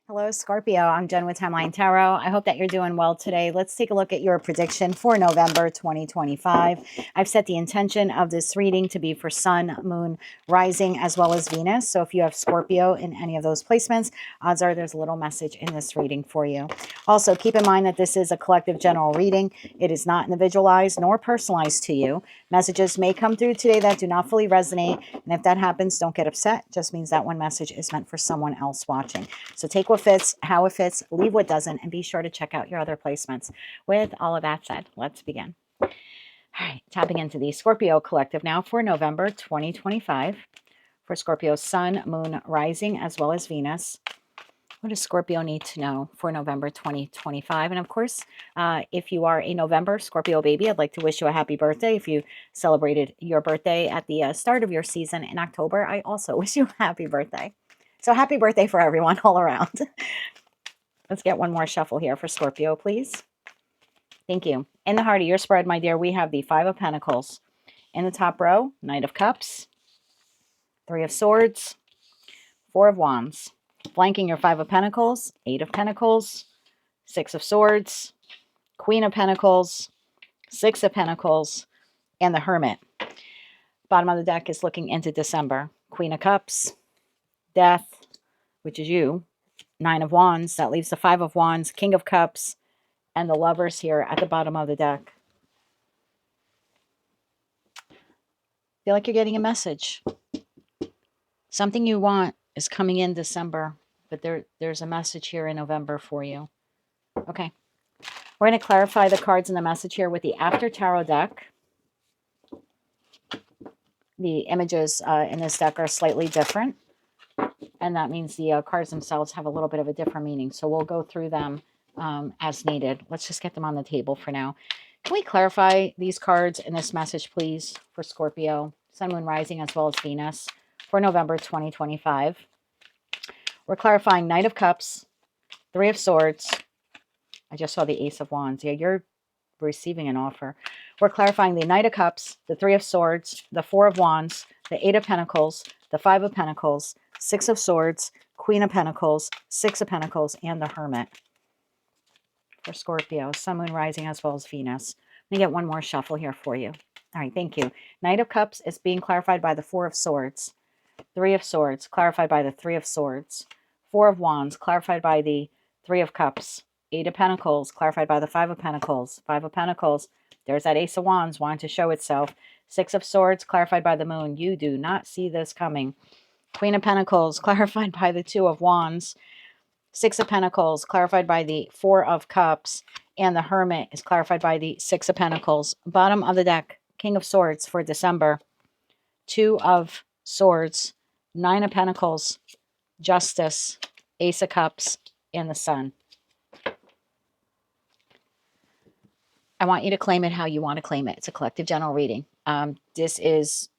Hello, Scorpio. I'm Jen with Timeline Tarot. I hope that you're doing well today. Let's take a look at your prediction for November 2025. I've set the intention of this reading to be for Sun, Moon, Rising, as well as Venus. So if you have Scorpio in any of those placements, odds are there's a little message in this reading for you. Also, keep in mind that this is a collective general reading. It is not individualized nor personalized to you. Messages may come through today that do not fully resonate. And if that happens, don't get upset. It just means that one message is meant for someone else watching. So take what fits, how it fits, leave what doesn't, and be sure to check out your other placements. With all of that said, let's begin. All right, tapping into the Scorpio collective now for November 2025. For Scorpio, Sun, Moon, Rising, as well as Venus. What does Scorpio need to know for November 2025? And of course, if you are a November Scorpio baby, I'd like to wish you a happy birthday. If you celebrated your birthday at the start of your season in October, I also wish you a happy birthday. So happy birthday for everyone all around. Let's get one more shuffle here for Scorpio, please. Thank you. In the heart of your spread, my dear, we have the Five of Pentacles. In the top row, Knight of Cups, Three of Swords, Four of Wands. Flanking your Five of Pentacles, Eight of Pentacles, Six of Swords, Queen of Pentacles, Six of Pentacles, and the Hermit. Bottom of the deck is looking into December. Queen of Cups, Death, which is you, Nine of Wands. That leaves the Five of Wands, King of Cups, and the Lovers here at the bottom of the deck. Feel like you're getting a message. Something you want is coming in December, but there's a message here in November for you. Okay. We're going to clarify the cards in the message here with the After Tarot deck. The images in this deck are slightly different, and that means the cards themselves have a little bit of a different meaning. So we'll go through them as needed. Let's just get them on the table for now. Can we clarify these cards in this message, please, for Scorpio, Sun, Moon, Rising, as well as Venus for November 2025? We're clarifying Knight of Cups, Three of Swords. I just saw the Ace of Wands. Yeah, you're receiving an offer. We're clarifying the Knight of Cups, the Three of Swords, the Four of Wands, the Eight of Pentacles, the Five of Pentacles, Six of Swords, Queen of Pentacles, Six of Pentacles, and the Hermit. For Scorpio, Sun, Moon, Rising, as well as Venus. Let me get one more shuffle here for you. All right, thank you. Knight of Cups is being clarified by the Four of Swords. Three of Swords, clarified by the Three of Swords. Four of Wands, clarified by the Three of Cups. Eight of Pentacles, clarified by the Five of Pentacles. Five of Pentacles, there's that Ace of Wands wanting to show itself. Six of Swords, clarified by the Moon. You do not see this coming. Queen of Pentacles, clarified by the Two of Wands. Six of Pentacles, clarified by the Four of Cups. And the Hermit is clarified by the Six of Pentacles. Bottom of the deck, King of Swords for December. Two of Swords, Nine of Pentacles, Justice, Ace of Cups, and the Sun. I want you to claim it how you want to claim it. It's a collective general reading. There's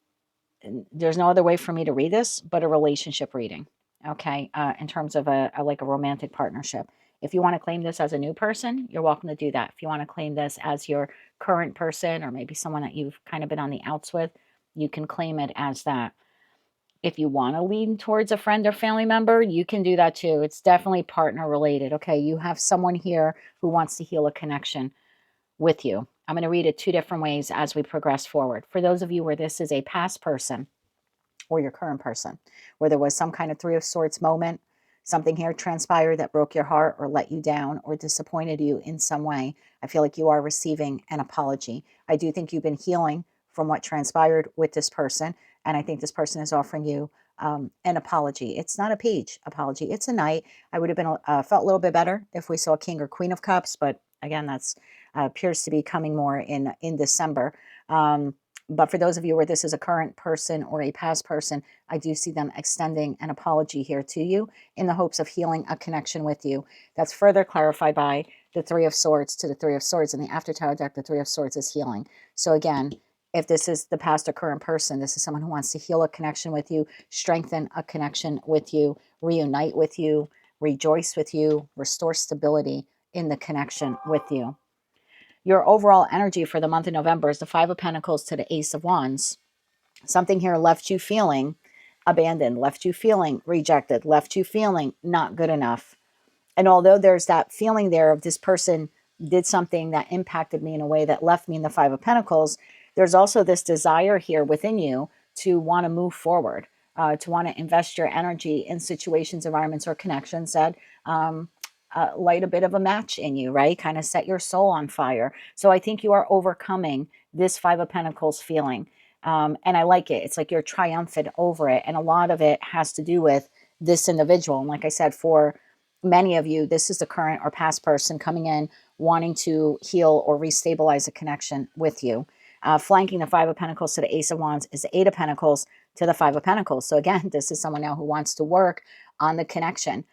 no other way for me to read this but a relationship reading, okay, in terms of a romantic partnership. If you want to claim this as a new person, you're welcome to do that. If you want to claim this as your current person or maybe someone that you've kind of been on the outs with, you can claim it as that. If you want to lean towards a friend or family member, you can do that too. It's definitely partner related, okay? You have someone here who wants to heal a connection with you. I'm going to read it two different ways as we progress forward. For those of you where this is a past person or your current person, where there was some kind of Three of Swords moment, something here transpired that broke your heart or let you down or disappointed you in some way, I feel like you are receiving an apology. I do think you've been healing from what transpired with this person, and I think this person is offering you an apology. It's not a page apology. It's a knight. I would have been felt a little bit better if we saw King or Queen of Cups, but again, that's appears to be coming more in December. But for those of you where this is a current person or a past person, I do see them extending an apology here to you in the hopes of healing a connection with you. That's further clarified by the Three of Swords to the Three of Swords. In the After Tarot deck, the Three of Swords is healing. So again, if this is the past or current person, this is someone who wants to heal a connection with you, strengthen a connection with you, reunite with you, rejoice with you, restore stability in the connection with you. Your overall energy for the month of November is the Five of Pentacles to the Ace of Wands. Something here left you feeling abandoned, left you feeling rejected, left you feeling not good enough. And although there's that feeling there of this person did something that impacted me in a way that left me in the Five of Pentacles, there's also this desire here within you to want to move forward, to want to invest your energy in situations, environments, or connections that light a bit of a match in you, right? Kind of set your soul on fire. So I think you are overcoming this Five of Pentacles feeling. And I like it. It's like you're triumphant over it. And a lot of it has to do with this individual. And like I said, for many of you, this is the current or past person coming in wanting to heal or restabilize a connection with you. Flanking the Five of Pentacles to the Ace of Wands is the Eight of Pentacles to the Five of Pentacles. So again, this is someone now who wants to work on the connection,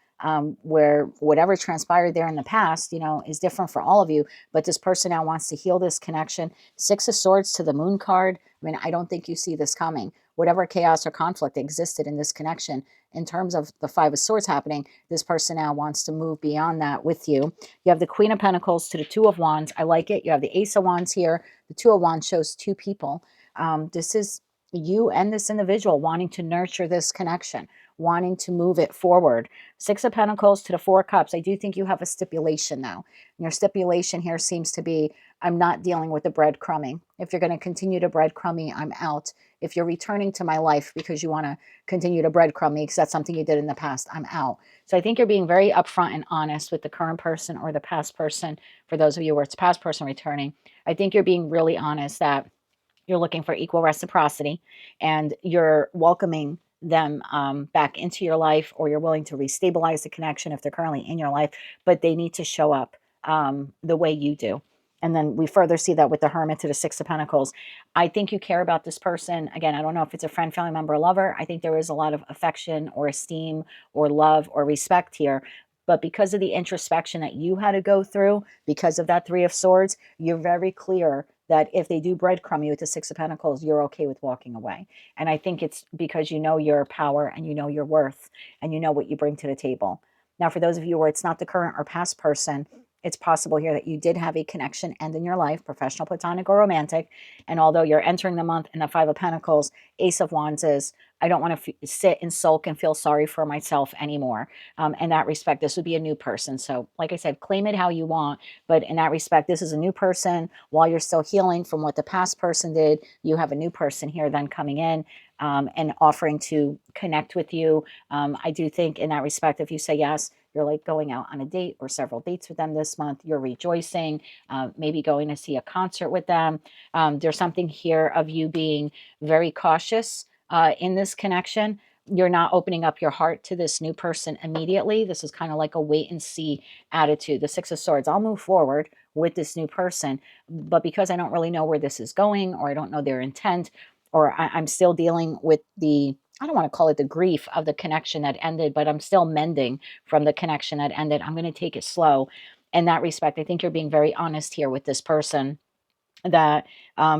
where whatever transpired there in the past, you know, is different for all of you. But this person now wants to heal this connection. Six of Swords to the Moon card. I mean, I don't think you see this coming. Whatever chaos or conflict existed in this connection, in terms of the Five of Swords happening, this person now wants to move beyond that with you. You have the Queen of Pentacles to the Two of Wands. I like it. You have the Ace of Wands here. The Two of Wands shows two people. This is you and this individual wanting to nurture this connection, wanting to move it forward. Six of Pentacles to the Four of Cups. I do think you have a stipulation now. Your stipulation here seems to be, I'm not dealing with the breadcrumbing. If you're going to continue to breadcrumb me, I'm out. If you're returning to my life because you want to continue to breadcrumb me because that's something you did in the past, I'm out. So I think you're being very upfront and honest with the current person or the past person. For those of you where it's past person returning, I think you're being really honest that you're looking for equal reciprocity and you're welcoming them back into your life, or you're willing to restabilize the connection if they're currently in your life, but they need to show up the way you do. And then we further see that with the Hermit to the Six of Pentacles. I think you care about this person. Again, I don't know if it's a friend, family member, or lover. I think there is a lot of affection or esteem or love or respect here. But because of the introspection that you had to go through, because of that Three of Swords, you're very clear that if they do breadcrumb you with the Six of Pentacles, you're okay with walking away. And I think it's because you know your power and you know your worth and you know what you bring to the table. Now, for those of you where it's not the current or past person, it's possible here that you did have a connection end in your life, professional, platonic, or romantic. And although you're entering the month in the Five of Pentacles, Ace of Wands is, I don't want to sit and sulk and feel sorry for myself anymore. In that respect, this would be a new person. So like I said, claim it how you want. But in that respect, this is a new person. While you're still healing from what the past person did, you have a new person here then coming in and offering to connect with you. I do think in that respect, if you say yes, you're like going out on a date or several dates with them this month. You're rejoicing, maybe going to see a concert with them. There's something here of you being very cautious in this connection. You're not opening up your heart to this new person immediately. This is kind of like a wait and see attitude. The Six of Swords, I'll move forward with this new person, but because I don't really know where this is going, or I don't know their intent, or I'm still dealing with the, I don't want to call it the grief of the connection that ended, but I'm still mending from the connection that ended. I'm going to take it slow. In that respect, I think you're being very honest here with this person, that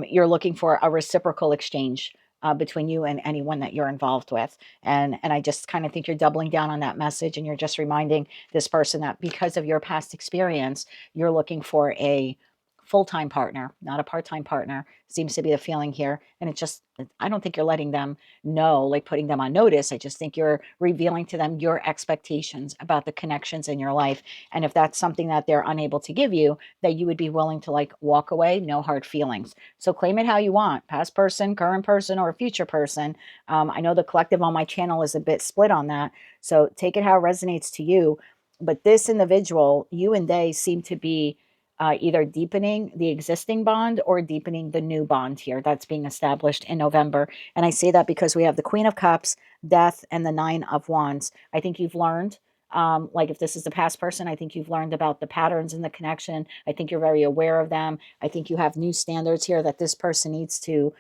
you're looking for a reciprocal exchange between you and anyone that you're involved with. And I just kind of think you're doubling down on that message, and you're just reminding this person that because of your past experience, you're looking for a full-time partner, not a part-time partner, seems to be the feeling here. And it just, I don't think you're letting them know, like putting them on notice. I just think you're revealing to them your expectations about the connections in your life. And if that's something that they're unable to give you, that you would be willing to like walk away, no hard feelings. So claim it how you want, past person, current person, or future person. I know the collective on my channel is a bit split on that. So take it how it resonates to you. But this individual, you and they seem to be either deepening the existing bond or deepening the new bond here that's being established in November. And I say that because we have the Queen of Cups, Death, and the Nine of Wands. I think you've learned, like if this is the past person, I think you've learned about the patterns in the connection. I think you're very aware of them. I think you have new standards here that this person needs to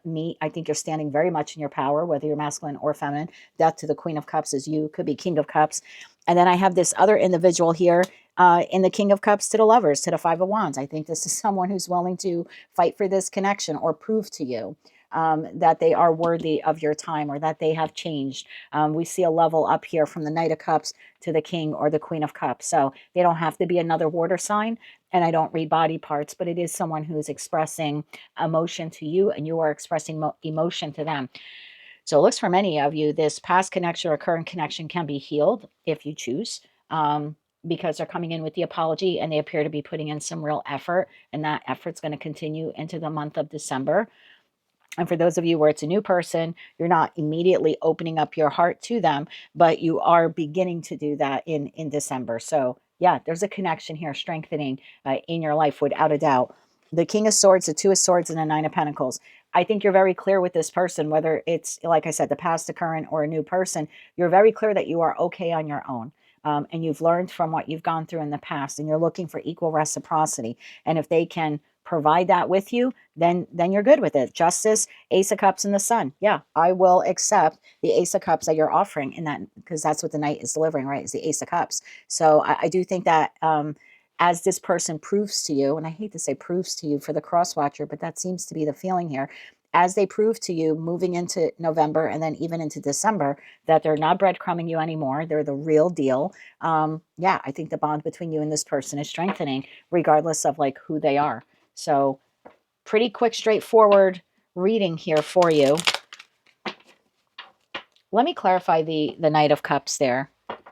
meet. I think you're standing very much in your power, whether you're masculine or feminine. Death to the Queen of Cups is you, could be King of Cups. And then I have this other individual here in the King of Cups to the Lovers, to the Five of Wands. I think this is someone who's willing to fight for this connection or prove to you that they are worthy of your time, or that they have changed. We see a level up here from the Knight of Cups to the King or the Queen of Cups. So they don't have to be another water sign. And I don't read body parts, but it is someone who's expressing emotion to you, and you are expressing emotion to them. So it looks for many of you, this past connection or current connection can be healed if you choose. because they're coming in with the apology and they appear to be putting in some real effort, and that effort's going to continue into the month of December. And for those of you where it's a new person, you're not immediately opening up your heart to them, but you are beginning to do that in December. So yeah, there's a connection here strengthening in your life without a doubt. The King of Swords, the Two of Swords, and the Nine of Pentacles. I think you're very clear with this person, whether it's, like I said, the past, the current, or a new person. You're very clear that you are okay on your own. And you've learned from what you've gone through in the past, and you're looking for equal reciprocity. And if they can provide that with you, then you're good with it. Justice, Ace of Cups, and the Sun. Yeah, I will accept the Ace of Cups that you're offering in that, because that's what the Knight is delivering, right? Is the Ace of Cups. So I do think that as this person proves to you, and I hate to say proves to you for the cross watcher, but that seems to be the feeling here, as they prove to you moving into November and then even into December that they're not breadcrumbing you anymore, they're the real deal. Yeah, I think the bond between you and this person is strengthening regardless of like who they are. So pretty quick, straightforward reading here for you. Let me clarify the Knight of Cups there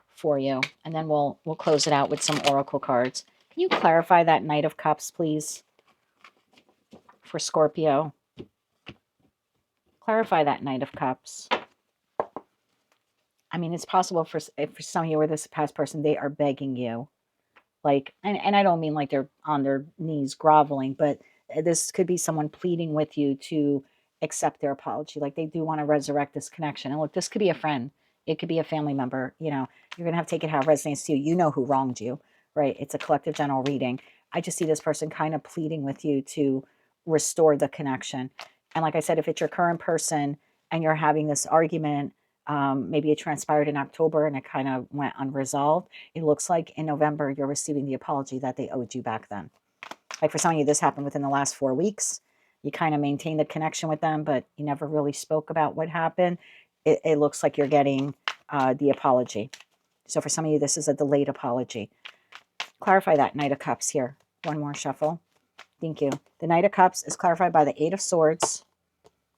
for you, and then we'll close it out with some oracle cards. Can you clarify that Knight of Cups, please, for Scorpio? Clarify that Knight of Cups. I mean, it's possible for some of you where this past person, they are begging you. Like, and I don't mean like they're on their knees groveling, but this could be someone pleading with you to accept their apology. Like they do want to resurrect this connection. And look, this could be a friend. It could be a family member. You know, you're going to have to take it how it resonates to you. You know who wronged you, right? It's a collective general reading. I just see this person kind of pleading with you to restore the connection. And like I said, if it's your current person and you're having this argument, maybe it transpired in October and it kind of went unresolved. It looks like in November, you're receiving the apology that they owed you back then. Like for some of you, this happened within the last 4 weeks. You kind of maintained the connection with them, but you never really spoke about what happened. It looks like you're getting the apology. So for some of you, this is a delayed apology. Clarify that Knight of Cups here. One more shuffle. Thank you. The Knight of Cups is clarified by the Eight of Swords,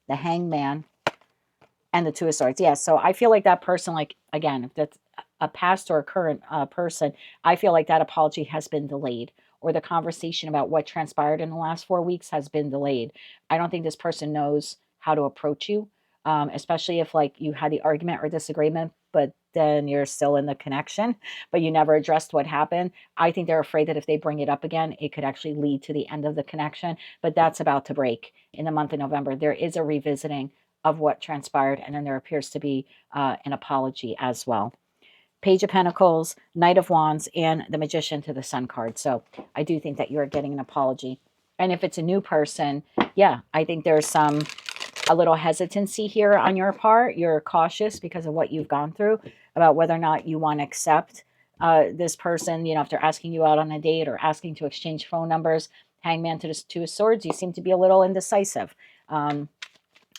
the Hangman, and the Two of Swords. Yeah, so I feel like that person, like, again, if that's a past or a current person, I feel like that apology has been delayed, or the conversation about what transpired in the last 4 weeks has been delayed. I don't think this person knows how to approach you, especially if, like, you had the argument or disagreement, but then you're still in the connection, but you never addressed what happened. I think they're afraid that if they bring it up again, it could actually lead to the end of the connection, but that's about to break in the month of November. There is a revisiting of what transpired, and then there appears to be an apology as well. Page of Pentacles, Knight of Wands, and the Magician to the Sun card. So I do think that you're getting an apology. And if it's a new person, yeah, I think there's a little hesitancy here on your part. You're cautious because of what you've gone through about whether or not you want to accept this person. You know, if they're asking you out on a date or asking to exchange phone numbers. Hangman to the Two of Swords, you seem to be a little indecisive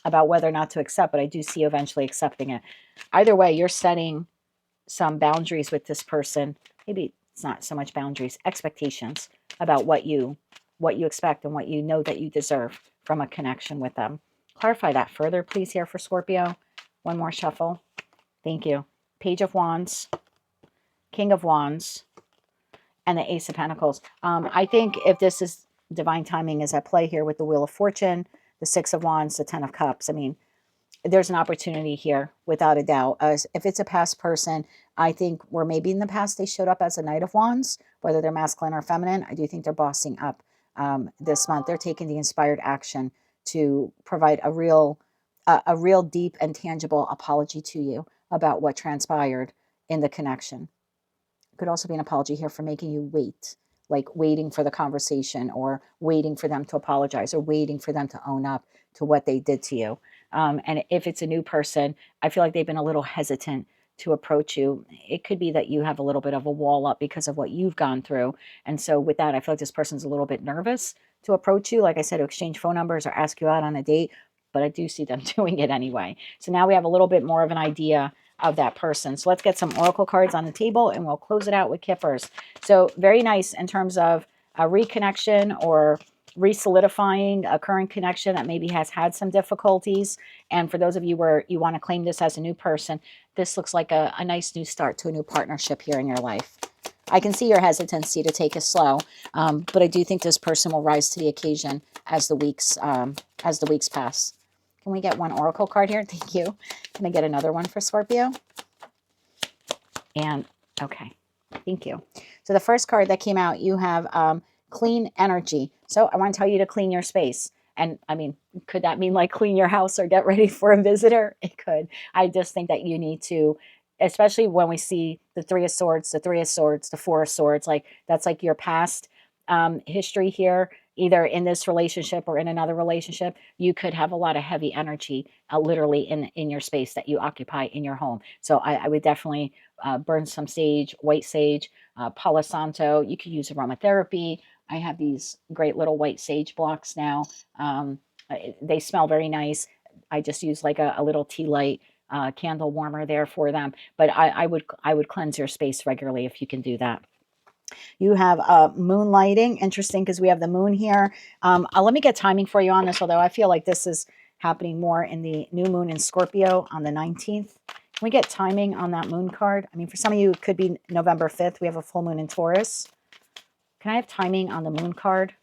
about whether or not to accept, but I do see you eventually accepting it. Either way, you're setting some boundaries with this person. Maybe it's not so much boundaries, expectations about what you expect and what you know that you deserve from a connection with them. Clarify that further, please, here for Scorpio. One more shuffle. Thank you. Page of Wands, King of Wands, and the Ace of Pentacles. I think if this is divine timing is at play here with the Wheel of Fortune, the Six of Wands, the Ten of Cups. I mean, there's an opportunity here without a doubt. If it's a past person, I think where maybe in the past they showed up as a Knight of Wands, whether they're masculine or feminine, I do think they're bossing up this month. They're taking the inspired action to provide a real deep and tangible apology to you about what transpired in the connection. Could also be an apology here for making you wait, like waiting for the conversation or waiting for them to apologize or waiting for them to own up to what they did to you. And if it's a new person, I feel like they've been a little hesitant to approach you. It could be that you have a little bit of a wall up because of what you've gone through. And so with that, I feel like this person's a little bit nervous to approach you. Like I said, to exchange phone numbers or ask you out on a date, but I do see them doing it anyway. So now we have a little bit more of an idea of that person. So let's get some oracle cards on the table and we'll close it out with Kippers. So very nice in terms of a reconnection or re-solidifying a current connection that maybe has had some difficulties. And for those of you where you want to claim this as a new person, this looks like a nice new start to a new partnership here in your life. I can see your hesitancy to take it slow, but I do think this person will rise to the occasion as the weeks pass. Can we get one oracle card here? Thank you. Can I get another one for Scorpio? And okay, thank you. So the first card that came out, you have clean energy. So I want to tell you to clean your space. And I mean, could that mean like clean your house or get ready for a visitor? It could. I just think that you need to, especially when we see the Three of Swords, the Three of Swords, the Four of Swords, like that's like your past history here, either in this relationship or in another relationship. You could have a lot of heavy energy literally in your space that you occupy in your home. So I would definitely burn some sage, white sage, Palo Santo. You could use aromatherapy. I have these great little white sage blocks now. They smell very nice. I just use like a little tea light candle warmer there for them. But I would cleanse your space regularly if you can do that. You have moonlighting. Interesting because we have the moon here. Let me get timing for you on this, although I feel like this is happening more in the new moon in Scorpio on the 19th. Can we get timing on that moon card? I mean, for some of you, it could be November 5th. We have a full moon in Taurus. Can I have timing on the moon card?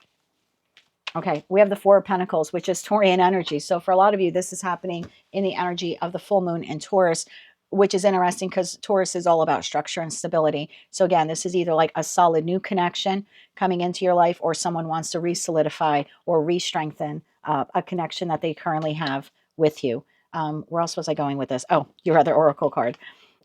Okay, we have the Four of Pentacles, which is Taurian energy. So for a lot of you, this is happening in the energy of the full moon in Taurus, which is interesting because Taurus is all about structure and stability. So again, this is either like a solid new connection coming into your life, or someone wants to re-solidify or re-strengthen a connection that they currently have with you. Where else was I going with this? Oh, your other oracle card.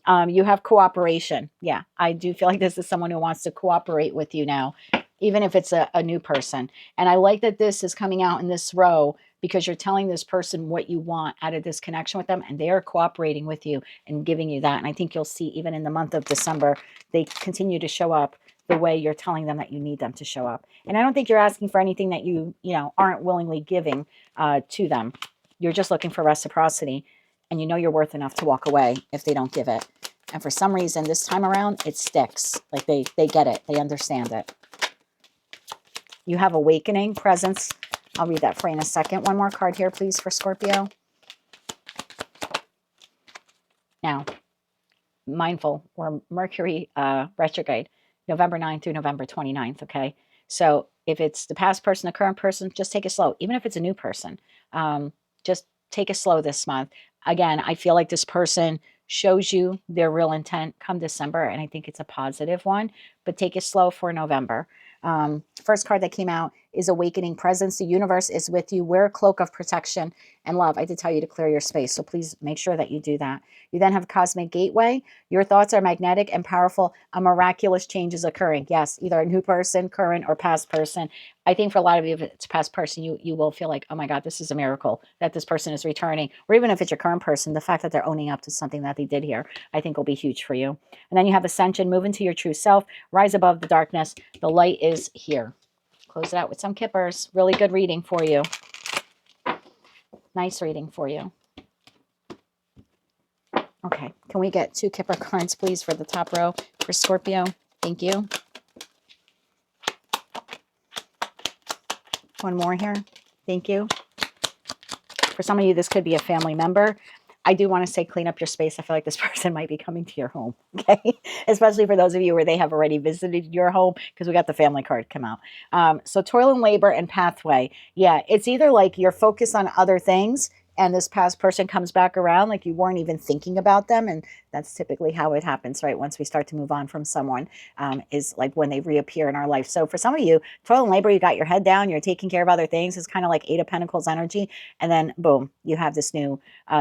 You have cooperation. Yeah, I do feel like this is someone who wants to cooperate with you now, even if it's a new person. And I like that this is coming out in this row because you're telling this person what you want out of this connection with them, and they are cooperating with you and giving you that. And I think you'll see even in the month of December, they continue to show up the way you're telling them that you need them to show up. And I don't think you're asking for anything that you aren't willingly giving to them. You're just looking for reciprocity, and you know you're worth enough to walk away if they don't give it. And for some reason, this time around, it sticks. Like they get it. They understand it. You have awakening presence. I'll read that for you in a second. One more card here, please, for Scorpio. Now, mindful, or Mercury retrograde, November 9th through November 29th, okay? So if it's the past person, the current person, just take it slow. Even if it's a new person, just take it slow this month. Again, I feel like this person shows you their real intent come December, and I think it's a positive one, but take it slow for November. First card that came out is awakening presence. The universe is with you. Wear a cloak of protection and love. I did tell you to clear your space, so please make sure that you do that. You then have cosmic gateway. Your thoughts are magnetic and powerful. A miraculous change is occurring. Yes, either a new person, current, or past person. I think for a lot of you, if it's past person, you will feel like, oh my God, this is a miracle that this person is returning. Or even if it's your current person, the fact that they're owning up to something that they did here, I think will be huge for you. And then you have ascension, move into your true self, rise above the darkness. The light is here. Close it out with some kippers. Really good reading for you. Nice reading for you. Okay, can we get 2 kipper cards, please, for the top row for Scorpio? Thank you. One more here. Thank you. For some of you, this could be a family member. I do want to say clean up your space. I feel like this person might be coming to your home, okay? Especially for those of you where they have already visited your home, because we got the family card come out. So toil and labor and pathway. Yeah, it's either like you're focused on other things and this past person comes back around like you weren't even thinking about them. And that's typically how it happens, right? Once we start to move on from someone, is like when they reappear in our life. So for some of you, toil and labor, you got your head down, you're taking care of other things. It's kind of like 8 of Pentacles energy. And then boom, you have this new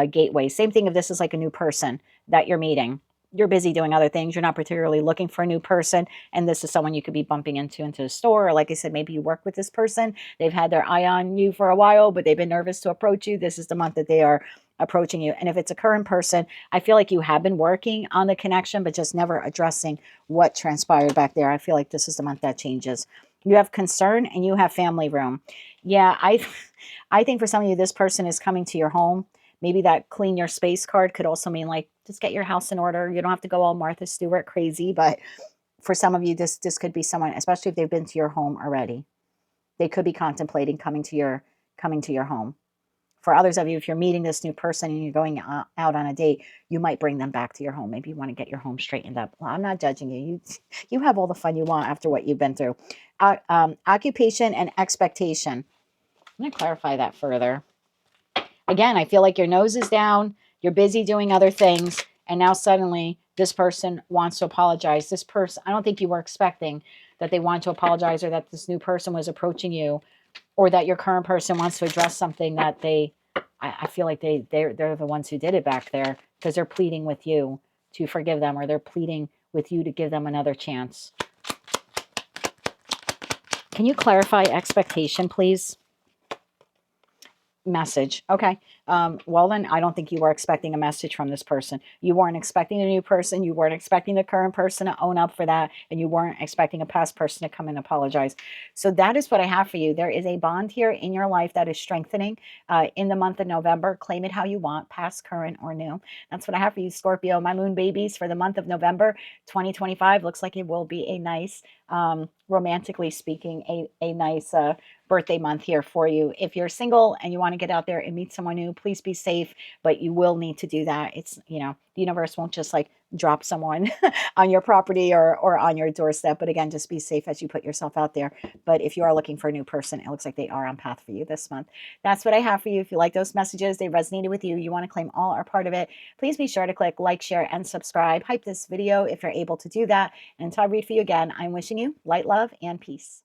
gateway. Same thing if this is like a new person that you're meeting. You're busy doing other things. You're not particularly looking for a new person. And this is someone you could be bumping into the store. Or like I said, maybe you work with this person. They've had their eye on you for a while, but they've been nervous to approach you. This is the month that they are approaching you. And if it's a current person, I feel like you have been working on the connection, but just never addressing what transpired back there. I feel like this is the month that changes. You have concern and you have family room. Yeah, I think for some of you, this person is coming to your home. Maybe that clean your space card could also mean like, just get your house in order. You don't have to go all Martha Stewart crazy, but for some of you, this could be someone, especially if they've been to your home already. They could be contemplating coming to your home. For others of you, if you're meeting this new person and you're going out on a date, you might bring them back to your home. Maybe you want to get your home straightened up. Well, I'm not judging you. You have all the fun you want after what you've been through. Occupation and expectation. I'm going to clarify that further. Again, I feel like your nose is down. You're busy doing other things. And now suddenly this person wants to apologize. This person, I don't think you were expecting that they want to apologize, or that this new person was approaching you, or that your current person wants to address something that I feel like they're the ones who did it back there, because they're pleading with you to forgive them, or they're pleading with you to give them another chance. Can you clarify expectation, please? Message. Okay. Well, then I don't think you were expecting a message from this person. You weren't expecting a new person. You weren't expecting the current person to own up for that. And you weren't expecting a past person to come and apologize. So that is what I have for you. There is a bond here in your life that is strengthening in the month of November. Claim it how you want, past, current, or new. That's what I have for you, Scorpio. My moon babies for the month of November 2025. Looks like it will be a nice, romantically speaking, a nice birthday month here for you. If you're single and you want to get out there and meet someone new, please be safe, but you will need to do that. It's, the universe won't just like drop someone on your property or on your doorstep. But again, just be safe as you put yourself out there. But if you are looking for a new person, it looks like they are on path for you this month. That's what I have for you. If you like those messages, they resonated with you, you want to claim all or part of it, please be sure to click like, share, and subscribe. Hype this video if you're able to do that. And until I read for you again, I'm wishing you light, love, and peace.